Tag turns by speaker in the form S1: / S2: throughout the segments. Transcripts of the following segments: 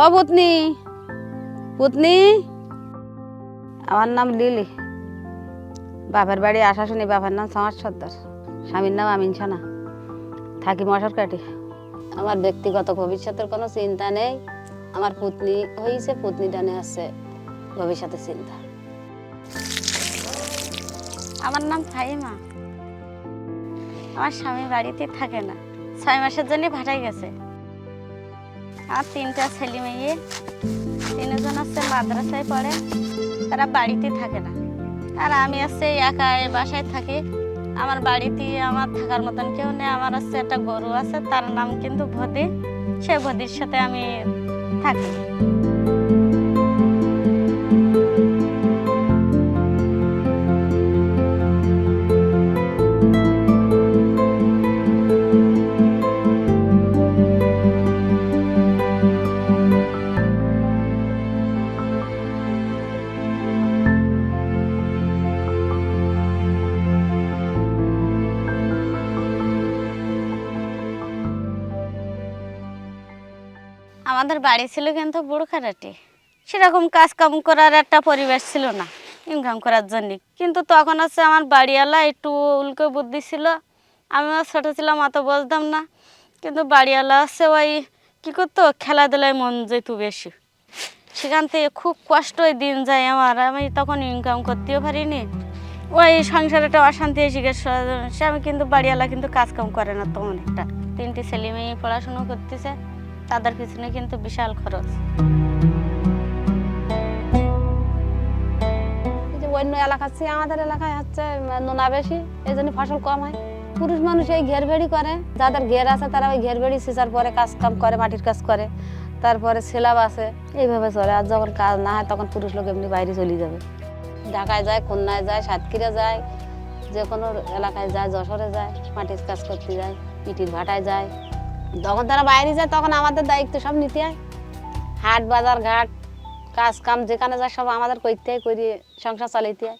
S1: ও পুতনি, পুতনি, আমার নাম লিলি। বাপের বাড়ি আসা শুনি, বাপের নাম সমাজ সর্দার, স্বামীর নাম আমিন ছানা, থাকি মশারকাঠি। আমার ব্যক্তিগত ভবিষ্যতের কোনো চিন্তা নেই। আমার পুতনি হয়েছে, পুতনিটা নিয়ে আছে ভবিষ্যতের চিন্তা।
S2: আমার নাম ফাহিমা। আমার স্বামী বাড়িতে থাকে না, 6 মাসের জন্য ভাটাই গেছে। আমার 3টা ছেলে মেয়ে, 3জন হচ্ছে মাদ্রাসায় পড়ে, তারা বাড়িতে থাকে না। আর আমি হচ্ছে একা বাসায় থাকি। আমার বাড়িতে আমার থাকার মতন কেউ নেই। আমার হচ্ছে একটা গরু আছে, তার নাম কিন্তু ভদি। সেই ভদির সাথে আমি থাকি। আমাদের বাড়ি ছিল কিন্তু বুড়খারাটি, সেরকম কাজ কাম করার একটা পরিবেশ ছিল না ইনকাম করার জন্য। কিন্তু তখন হচ্ছে আমার বাড়িওয়ালা একটু উল্টো বুদ্ধি ছিল। আমিও ছোটো ছিলাম, অত বুঝতাম না। কিন্তু বাড়িওয়ালা হচ্ছে ওই কী করতো, খেলাধুলায় মন যেত বেশি। সেখান থেকে খুব কষ্টই দিন যায় আমার। আমি তখন ইনকাম করতেও পারিনি, ওই সংসারে একটা অশান্তি এসে গেছে। আমি কিন্তু বাড়িওয়ালা কিন্তু কাজ কাম করে না তেমন একটা। 3টে ছেলে মেয়ে পড়াশুনো করতেছে, তাদের পিছনে কিন্তু বিশাল খরচ।
S1: অন্য এলাকার চেয়ে আমাদের এলাকায় হচ্ছে নোনা বেশি, এই জন্য ফসল কম হয়। পুরুষ মানুষ এই ঘের বেড়ি করে, যাদের ঘের আছে তারা ওই ঘের বেড়ি সিঁচার পরে কাজ কাম করে, মাটির কাজ করে, তারপরে ছেলাব আছে, এইভাবে চলে। আর যখন কাজ না হয় তখন পুরুষ লোক এমনি বাইরে চলে যাবে, ঢাকায় যায়, খুলনায় যায়, সাতক্ষীরা যায়, যে কোনো এলাকায় যায়, যশোরে যায়, মাটির কাজ করতে যায়, ইটির ভাটায় যায়। যখন তারা বাইরে যায় তখন আমাদের দায়িত্ব সব নিতে হয়। হাট বাজার ঘাট কাজ কাম যেখানে যায় সব আমাদের করতে হয়, করে সংসার চালাইতে হয়।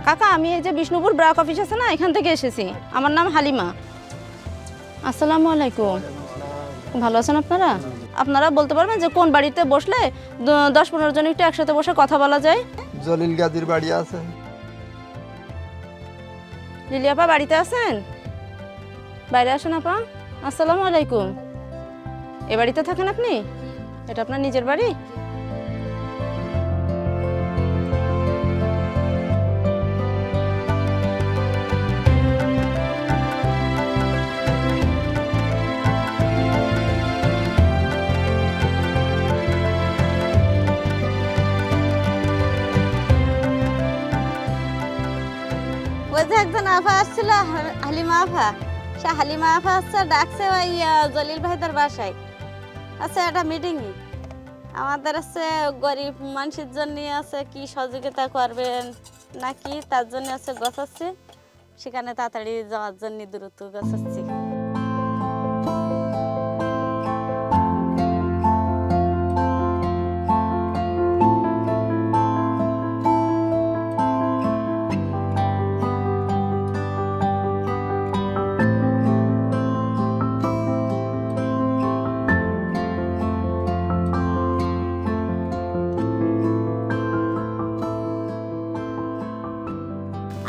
S3: কাকা, আমি এই যে বিষ্ণুপুর ব্লক অফিস আছে না, এখান থেকে এসেছি। আমার নাম হালিমা। আসসালামু আলাইকুম। ভালো আছেন আপনারা? আপনারা বলতে পারবেন যে কোন বাড়িতে বসলে 10-15 জন একটু একসাথে বসে কথা বলা যায়?
S4: জলিল গাজীর বাড়ি আছে।
S3: লিলি আপা বাড়িতে আছেন? বাইরে আসেন আপা। আসসালামু আলাইকুম। এ বাড়িতে থাকেন আপনি? এটা আপনার নিজের বাড়ি?
S2: ওই যে একজন আফা আসছিল, হালিমা আফা। সে হালিমা আফা হচ্ছে ডাকছে ওই জলিল ভাইদের বাসায়। আচ্ছা, একটা মিটিংই আমাদের আছে, গরিব মানুষের জন্য আছে, কি সহযোগিতা করবেন নাকি তার জন্য আছে গছাচ্ছি। সেখানে তাড়াতাড়ি যাওয়ার জন্য দ্রুত গছাচ্ছি।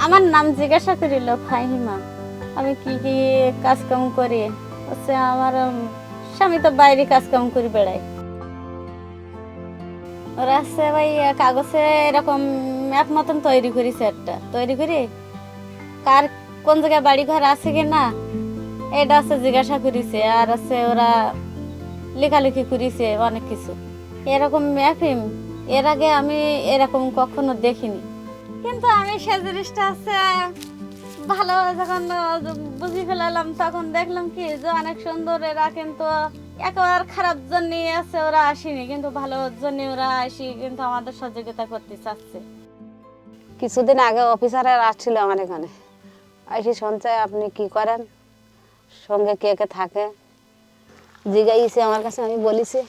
S2: আমার নাম জিজ্ঞাসা করিল ফাহিমা। আমি কি কি কাজ কাম করি? হচ্ছে আমার স্বামী তো বাইরে কাজ কাম করে বেড়ায়। ওরা আছে ভাই কাগজে এরকম ম্যাপ মতন তৈরি করেছে, একটা তৈরি করে কার কোন জায়গায় বাড়ি ঘর আছে কি না এটা আছে জিজ্ঞাসা করেছে। আর আছে ওরা লেখালেখি করেছে অনেক কিছু। এরকম ম্যাপিং এর আগে আমি এরকম কখনো দেখিনি। কিন্তু আমি সে জিনিসটা আছে ভালো যখন বুঝে ফেলালাম, তখন দেখলাম কি যে অনেক সুন্দর। এরা কিন্তু একেবারে খারাপ জন্য আছে ওরা আসেনি, কিন্তু ভালো জন্য ওরা আসি, কিন্তু আমাদের সহযোগিতা করতে চাচ্ছে।
S1: কিছুদিন আগে অফিসারের আসছিল আমার এখানে, এসে শুনছে আপনি কি করেন, সঙ্গে কে কে থাকে, জিজ্ঞাসা আমার কাছে, আমি বলেছি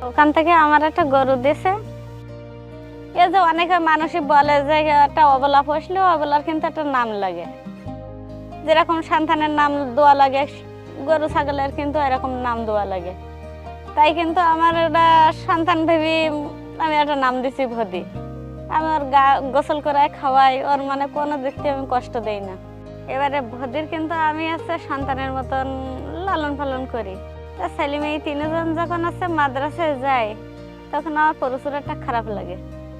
S2: ওখান থেকে আমার একটা গরু দিছে। এই যে অনেকে মানুষই বলে যে একটা অবলা পুষলে অবলার কিন্তু একটা নাম লাগে, যেরকম সন্তানের নাম দেওয়া লাগে গরু ছাগলের কিন্তু এরকম নাম দেওয়া লাগে। তাই কিন্তু আমার একটা সন্তান ভেবে আমি একটা নাম দিছি ভদি। আমি ওর গোসল করে খাওয়াই, ওর মানে কোনো দিক থেকে আমি কষ্ট দেই না। এবারে ভদির কিন্তু আমি আছে সন্তানের মতন লালন পালন করি। তা ছেলে মেয়ে তিনজন যখন আছে মাদ্রাসায় যায় তখন আমার প্রচুর একটা খারাপ লাগে।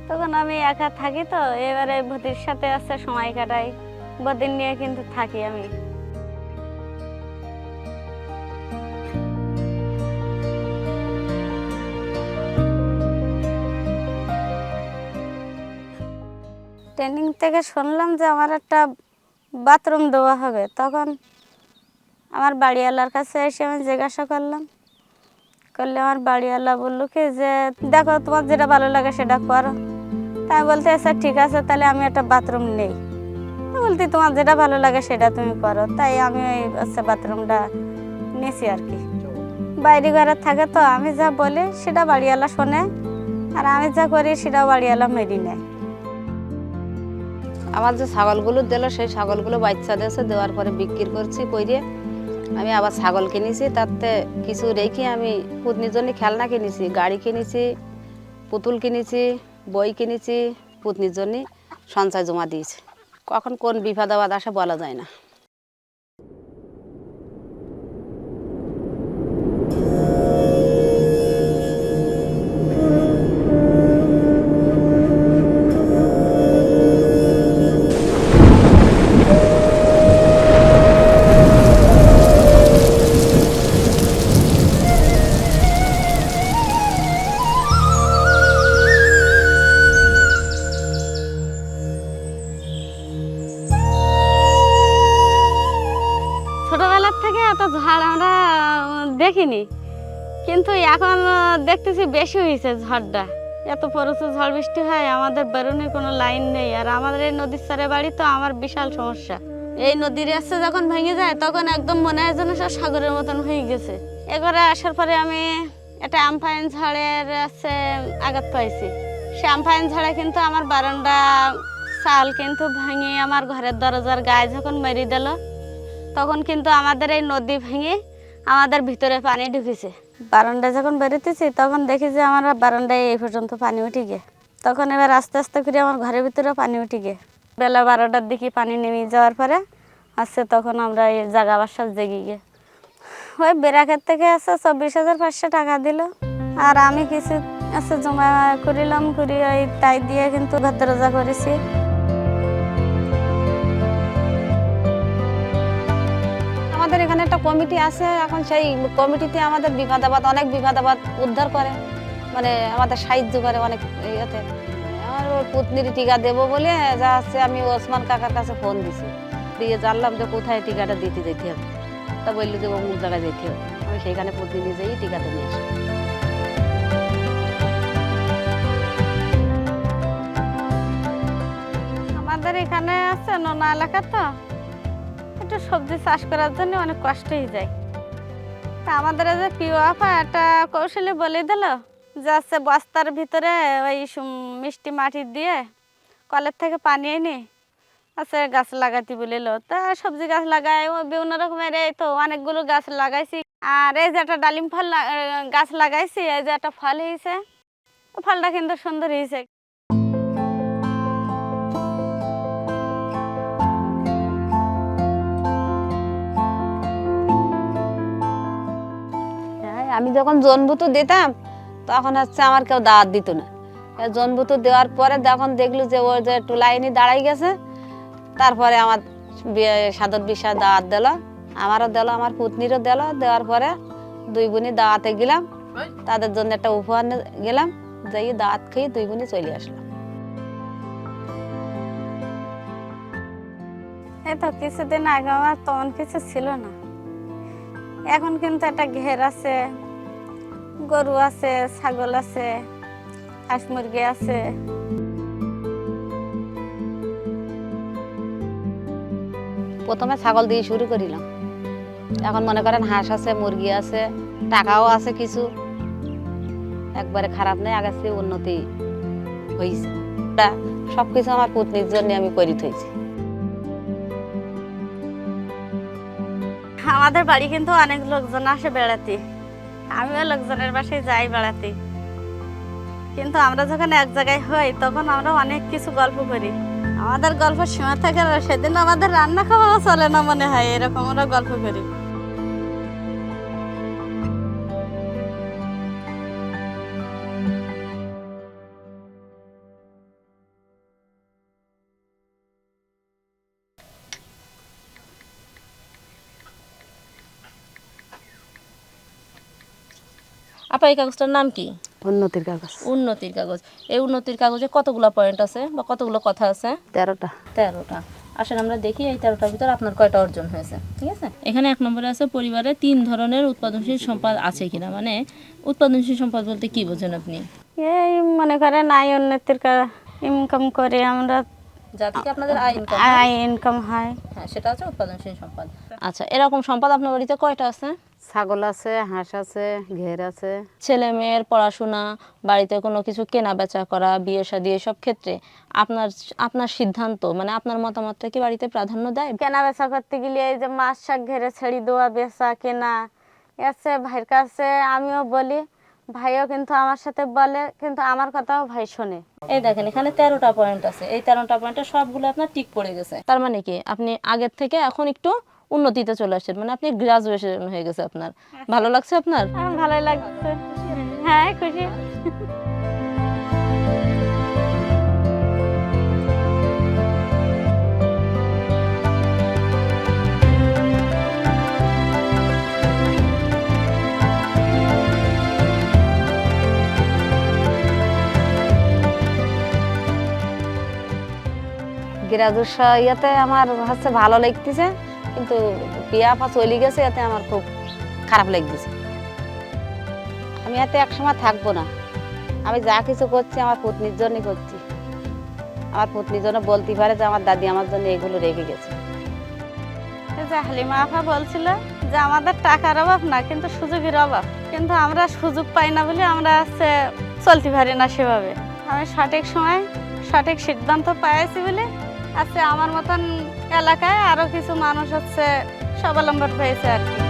S2: তখন আমি একা থাকি, তো এবারে ভদির সাথে আছে সময় কাটাই, বদিন নিয়ে কিন্তু থাকি আমি। ট্রেনিং থেকে শুনলাম যে আমার একটা বাথরুম দেওয়া হবে। তখন আমার বাড়িওয়ালার কাছে এসে আমি জিজ্ঞাসা করলাম, করলে আমার বাড়িওয়ালা বললো কি যে দেখো তোমার যেটা ভালো লাগে সেটা করো। তাই বলতে আচ্ছা ঠিক আছে, তাহলে আমি একটা বাথরুম নেই। বলতে তোমার যেটা ভালো লাগে সেটা তুমি করো। তাই আমি ওই বাথরুমটা নিয়েছি আর কি। বাইরে ঘরে থাকে তো আমি যা বলি সেটা বাড়িওয়ালা শোনে, আর আমি যা করি সেটাও বাড়িওয়ালা মেনে নেয়।
S1: আমার যে ছাগলগুলো দিল সেই ছাগলগুলো বাচ্চা দিয়েছে, দেওয়ার পরে বিক্রি করছি করে আমি আবার ছাগল কিনেছি। তাতে কিছু রেখে আমি পুতনির জন্য খেলনা কিনেছি, গাড়ি কিনেছি, পুতুল কিনেছি, বই কিনেছি, পুতনির জন্য সঞ্চয় জমা দিয়েছি। কখন কোন বিপদ আপদ আসে বলা যায় না।
S2: ছোটবেলার থেকে এত ঝড় আমরা দেখিনি, কিন্তু এখন দেখতেছি বেশি হয়েছে ঝড়টা। এত প্রচুর ঝড় বৃষ্টি হয়, আমাদের বেরোনোর কোনো লাইন নেই। আর আমাদের এই নদীর চারে বাড়ি তো আমার বিশাল সমস্যা। এই নদীর রাস্তা যখন ভেঙে যায় তখন একদম মনে হয় যেন সব সাগরের মতন হয়ে গেছে। এবারে আসার পরে আমি একটা আমফান ঝড়ের আঘাত পাইছি। সে আমফান ঝড়ে কিন্তু আমার বারান্দা চাল কিন্তু ভেঙে আমার ঘরের দরজার গায়ে যখন মেরে দিল, তখন কিন্তু আমাদের এই নদী ভেঙে আমাদের ভিতরে পানি ঢুকেছে। বারান্দায় যখন বেরোতেছি তখন দেখি যে আমার বারান্দায় এই পর্যন্ত পানি উঠে গে। তখন এবার আস্তে আস্তে করে আমার ঘরের ভিতরে পানি উঠে গে। বেলা 12টার দিকে পানি নেমে যাওয়ার পরে তখন আমরা এই জাগা বাসা জেগে গে। ওই বেরাকের থেকে 24,500 টাকা দিল, আর আমি কিছু জমা করিলাম, করি ওই তাই দিয়ে কিন্তু ঘর দরজা করেছি।
S1: আমাদের এখানে একটা কমিটি আছে, এখন সেই কমিটিতে আমাদের বিপদ আপদ অনেক বিপদ আপদ উদ্ধার করে, মানে আমাদের সাহায্য করে অনেক ইয়েতে। আমার ওই পুতনির টিকা দেবো বলে যা হচ্ছে আমি ওসমান কাকার কাছে ফোন দিছি, দিয়ে জানলাম যে কোথায় টিকাটা দিতে যেতে হবে। তা বললো যে অমুক জায়গায় যেতে হবে। আমি সেইখানে পুতনি নিজেই টিকাটা নিয়ে আসি।
S2: আমাদের এখানে আছে নোনা এলাকা, তো একটু সবজি চাষ করার জন্য অনেক কষ্ট হয়ে যায়। তা আমাদের যে প্রিয় আপা একটা কৌশলী বলে দিল যে বস্তার ভিতরে ওই মিষ্টি মাটি দিয়ে কলের থেকে পানি এনে গাছ লাগাতে বলিল। তা সবজি গাছ লাগাই, ও বিভিন্ন রকমের এই তো অনেকগুলো গাছ লাগাইছি। আর এই যে একটা ডালিম ফল গাছ লাগাইছি, এই যে একটা ফল হয়েছে, ফলটা কিন্তু সুন্দর হয়েছে।
S1: আমি যখন জন্মভূত দিতাম তখন আমার কেউ দাওয়াত দিত না। জন্মভূত দেওয়ার পরে যখন দেখলো যে ও যে একটু লাইনে দাঁড়াই গেছে, তারপরে আমার সাদত বিশ্বাস দাওয়াত দিল, আমারও দিল, আমার পুতনিরও দিল। দেওয়ার পরে দুই বোনই দাওয়াতে গেলাম, তাদের জন্য একটা উপহার গেলাম, যাই দাওয়াত খেয়ে দুই বোনই চলে আসলাম।
S2: এই তো কিছুদিন আগে আমার তেমন কিছু ছিল না, এখন কিন্তু একটা ঘের আছে, গরু আছে, ছাগল আছে, হাঁস মুরগি আছে।
S1: প্রথমে ছাগল দিয়ে শুরু করিলাম, এখন মনে করেন হাঁস আছে, মুরগি আছে, টাকাও আছে কিছু। একবারে খারাপ নেই, আগের চেয়ে উন্নতি হয়েছে। সবকিছু আমার পুত্রের জন্য আমি করে থইছি।
S2: আমাদের বাড়ি কিন্তু অনেক লোকজন আসে বেড়াতে, আমিও লোকজনের বাসায় যাই বেড়াতে, কিন্তু আমরা যখন এক জায়গায় হই তখন আমরা অনেক কিছু গল্প করি। আমাদের গল্প সীমা থাকে না, সেদিন আমাদের রান্না খাওয়াও চলে না মনে হয়, এরকম আমরা গল্প করি।
S3: আপা এই কাগজটার নাম কি?
S1: উন্নতির কাগজ।
S3: উন্নতির কাগজ। এই উন্নতির কাগজে কতগুলো পয়েন্ট আছে বা কতগুলো কথা আছে?
S1: 13টা।
S3: 13টা। আসেন আমরা দেখি এই 13টার ভিতর আপনার কয়টা অর্জন হয়েছে। ঠিক আছে, এখানে 1 নম্বরে আছে পরিবারে 3 ধরনের উৎপাদনশীল সম্পদ আছে কিনা। মানে উৎপাদনশীল সম্পদ বলতে কি বোঝেন আপনি?
S2: এই মনে করেন আয় উন্নতির ইনকাম করে আমরা,
S3: যা থেকে আপনাদের
S2: আয় ইনকাম হয়,
S3: হ্যাঁ সেটা হচ্ছে উৎপাদনশীল সম্পদ। আচ্ছা, এরকম সম্পদ আপনার বাড়িতে কয়টা আছে?
S1: ছাগল আছে, হাঁস আছে, ঘের আছে।
S3: ছেলে মেয়ের পড়াশোনা, বাড়িতে কোনো কিছু কেনা বেচা করা, বিয়ে শাদী এসব ক্ষেত্রে আপনার আপনার সিদ্ধান্ত মানে আপনার মতামতটা কি বাড়িতে প্রাধান্য দেয়?
S2: কেনা বেচা করতে গেলে এই যে মাছ শাক ঘেরে ছেড়ে দেওয়া, বেচা কেনা আছে ভাইয়ের কাছে। আমিও বলি, ভাইও কিন্তু আমার সাথে বলে, কিন্তু আমার কথাও ভাই শোনে।
S3: এই দেখেন এখানে 13টা পয়েন্ট আছে, এই 13টা পয়েন্টে সবগুলো আপনার টিক পড়ে গেছে। তার মানে কি আপনি আগের থেকে এখন একটু উন্নতিতে চলে আসছেন, মানে আপনি গ্রাজুয়েশন হয়ে গেছে আপনার। ভালো লাগছে আপনার?
S2: আমার ভালোই লাগছে, হ্যাঁ খুশি।
S1: গ্রাজুয়েশন ইয়েতে আমার হচ্ছে ভালো লাগতেছে, কিন্তু বিয়া পা চলে গেছে, এতে আমার খুব খারাপ লাগতেছে। আমি এতে একসময় থাকবো না। আমি যা কিছু করছি আমার পত্নীর জন্য করছি। আমার পত্নীর জন্য বলতে পারে যে আমার দাদি আমার জন্য এগুলো রেখে গেছে।
S2: এই যে হালিমা আপা বলছিল যে আমাদের টাকার অভাব না, কিন্তু সুযোগের অভাব, কিন্তু আমরা সুযোগ পাই না বলে আমরা চলতে পারি না সেভাবে। আমি সঠিক সময় সঠিক সিদ্ধান্ত পাইছি বলে আমার মতন এলাকায় আরো কিছু মানুষ স্বাবলম্বন হয়েছে আর কি।